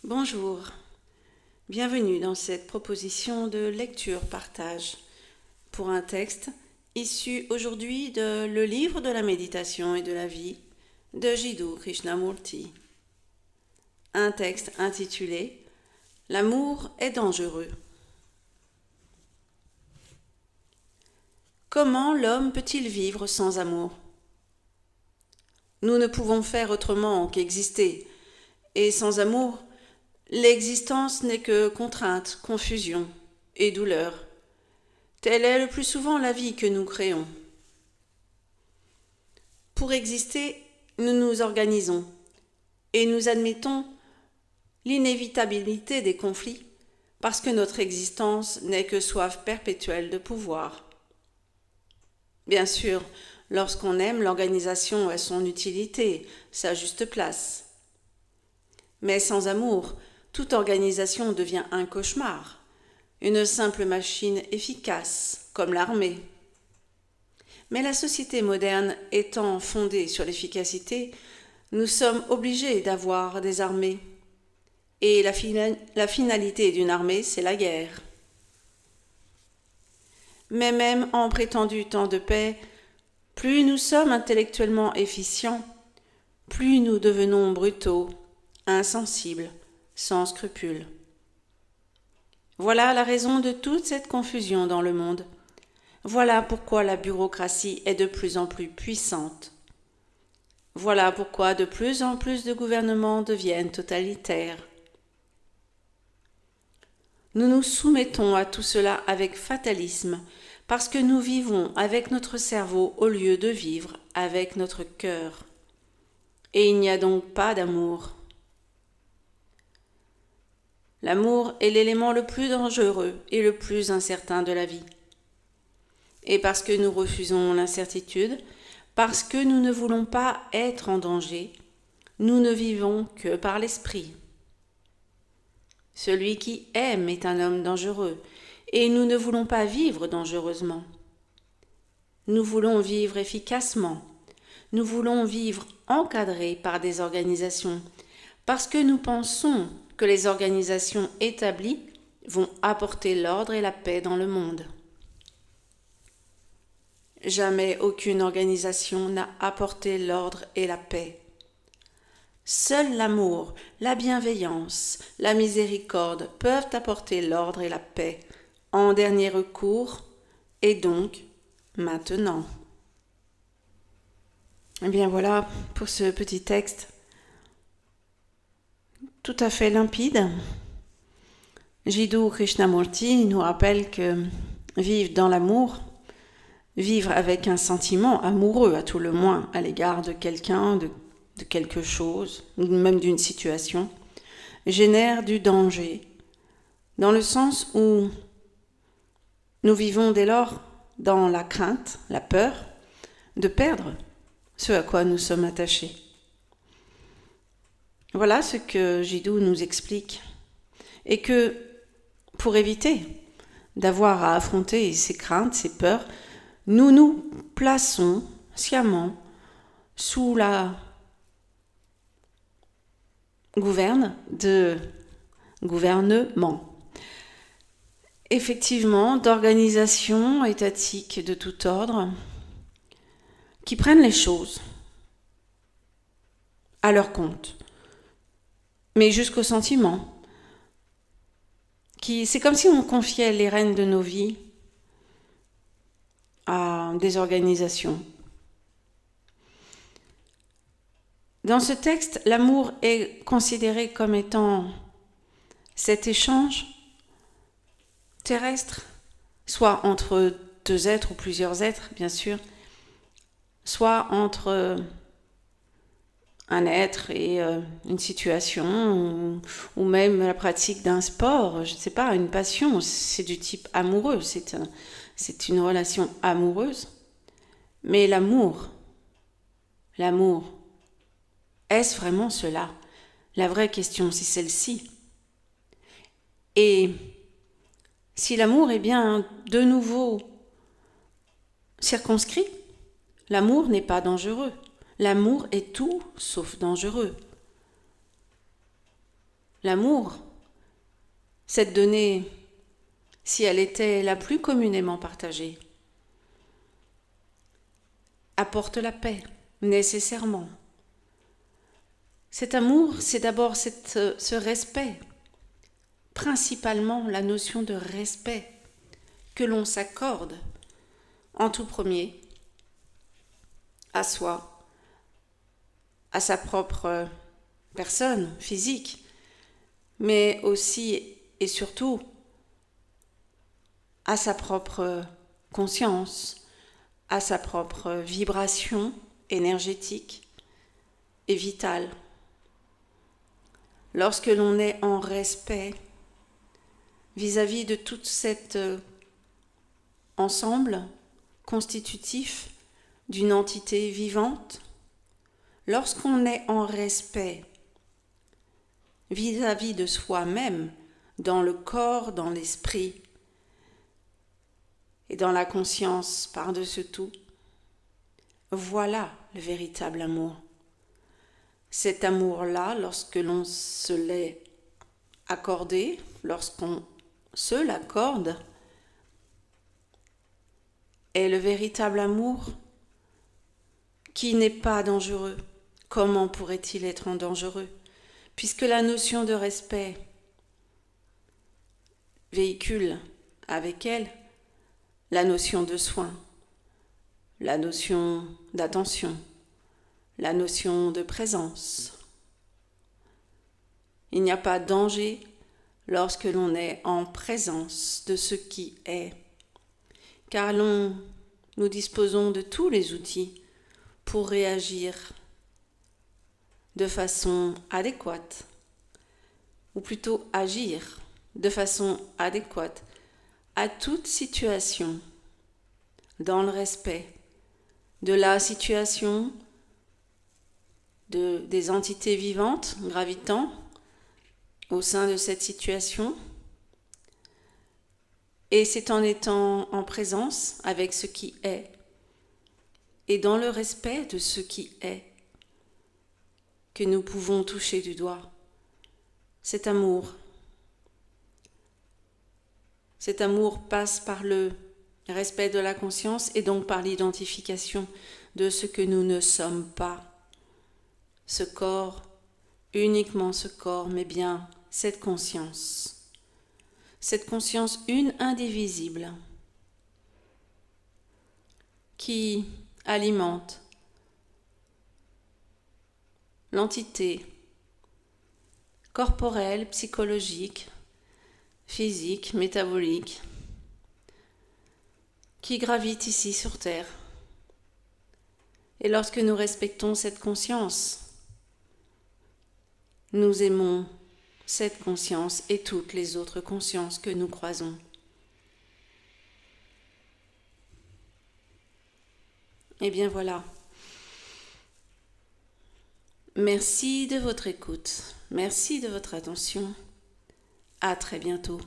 Bonjour, bienvenue dans cette proposition de lecture-partage pour un texte issu aujourd'hui de Le livre de la méditation et de la vie de Jiddu Krishnamurti. Un texte intitulé « L'amour est dangereux ». Comment l'homme peut-il vivre sans amour ? Nous ne pouvons faire autrement qu'exister, et sans amour, l'existence n'est que contrainte, confusion et douleur. Telle est le plus souvent la vie que nous créons. Pour exister, nous nous organisons et nous admettons l'inévitabilité des conflits parce que notre existence n'est que soif perpétuelle de pouvoir. Bien sûr, lorsqu'on aime, l'organisation a son utilité, sa juste place. Mais sans amour, toute organisation devient un cauchemar, une simple machine efficace, comme l'armée. Mais la société moderne étant fondée sur l'efficacité, nous sommes obligés d'avoir des armées. Et la finalité d'une armée, c'est la guerre. Mais même en prétendu temps de paix, plus nous sommes intellectuellement efficients, plus nous devenons brutaux, insensibles, sans scrupules. Voilà la raison de toute cette confusion dans le monde. Voilà pourquoi la bureaucratie est de plus en plus puissante. Voilà pourquoi de plus en plus de gouvernements deviennent totalitaires. Nous nous soumettons à tout cela avec fatalisme, parce que nous vivons avec notre cerveau au lieu de vivre avec notre cœur. Et il n'y a donc pas d'amour. L'amour est l'élément le plus dangereux et le plus incertain de la vie. Et parce que nous refusons l'incertitude, parce que nous ne voulons pas être en danger, nous ne vivons que par l'esprit. Celui qui aime est un homme dangereux, et nous ne voulons pas vivre dangereusement. Nous voulons vivre efficacement. Nous voulons vivre encadrés par des organisations, parce que nous pensons que les organisations établies vont apporter l'ordre et la paix dans le monde. Jamais aucune organisation n'a apporté l'ordre et la paix. Seul l'amour, la bienveillance, la miséricorde peuvent apporter l'ordre et la paix, en dernier recours, et donc maintenant. Eh bien voilà pour ce petit texte tout à fait limpide. Jiddu Krishnamurti nous rappelle que vivre dans l'amour, vivre avec un sentiment amoureux à tout le moins à l'égard de quelqu'un, de quelque chose, ou même d'une situation, génère du danger, dans le sens où nous vivons dès lors dans la crainte, la peur de perdre ce à quoi nous sommes attachés. Voilà ce que Jiddu nous explique. Et que, pour éviter d'avoir à affronter ces craintes, ces peurs, nous nous plaçons sciemment sous la gouvernement. Effectivement, d'organisations étatiques de tout ordre qui prennent les choses à leur compte, mais jusqu'au sentiment. C'est comme si on confiait les rênes de nos vies à des organisations. Dans ce texte, l'amour est considéré comme étant cet échange terrestre, soit entre deux êtres ou plusieurs êtres, bien sûr, soit entre un être et une situation, ou même la pratique d'un sport, je ne sais pas, une passion, c'est du type amoureux, c'est une relation amoureuse. Mais l'amour, est-ce vraiment cela ? La vraie question, c'est celle-ci. Et si l'amour est bien de nouveau circonscrit, l'amour n'est pas dangereux. L'amour est tout sauf dangereux. L'amour, cette donnée, si elle était la plus communément partagée, apporte la paix, nécessairement. Cet amour, c'est d'abord ce respect, principalement la notion de respect que l'on s'accorde en tout premier à soi, à sa propre personne physique, mais aussi et surtout à sa propre conscience, à sa propre vibration énergétique et vitale. Lorsque l'on est en respect vis-à-vis de tout cet ensemble constitutif d'une entité vivante, lorsqu'on est en respect vis-à-vis de soi-même, dans le corps, dans l'esprit et dans la conscience par-dessus tout, voilà le véritable amour. Cet amour-là, lorsque l'on se l'est accordé, lorsqu'on se l'accorde, est le véritable amour qui n'est pas dangereux. Comment pourrait-il être dangereux? Puisque la notion de respect véhicule avec elle la notion de soin, la notion d'attention, la notion de présence. Il n'y a pas de danger lorsque l'on est en présence de ce qui est, car nous disposons de tous les outils pour réagir de façon adéquate, ou plutôt agir de façon adéquate à toute situation, dans le respect de la situation, des entités vivantes gravitant au sein de cette situation. Et c'est en étant en présence avec ce qui est et dans le respect de ce qui est que nous pouvons toucher du doigt cet amour. Cet amour passe par le respect de la conscience et donc par l'identification de ce que nous ne sommes pas. Ce corps, uniquement ce corps, mais bien cette conscience. Cette conscience une, indivisible, qui alimente l'entité corporelle, psychologique, physique, métabolique, qui gravite ici sur Terre. Et lorsque nous respectons cette conscience, nous aimons cette conscience et toutes les autres consciences que nous croisons. Et bien voilà. Merci de votre écoute. Merci de votre attention. À très bientôt.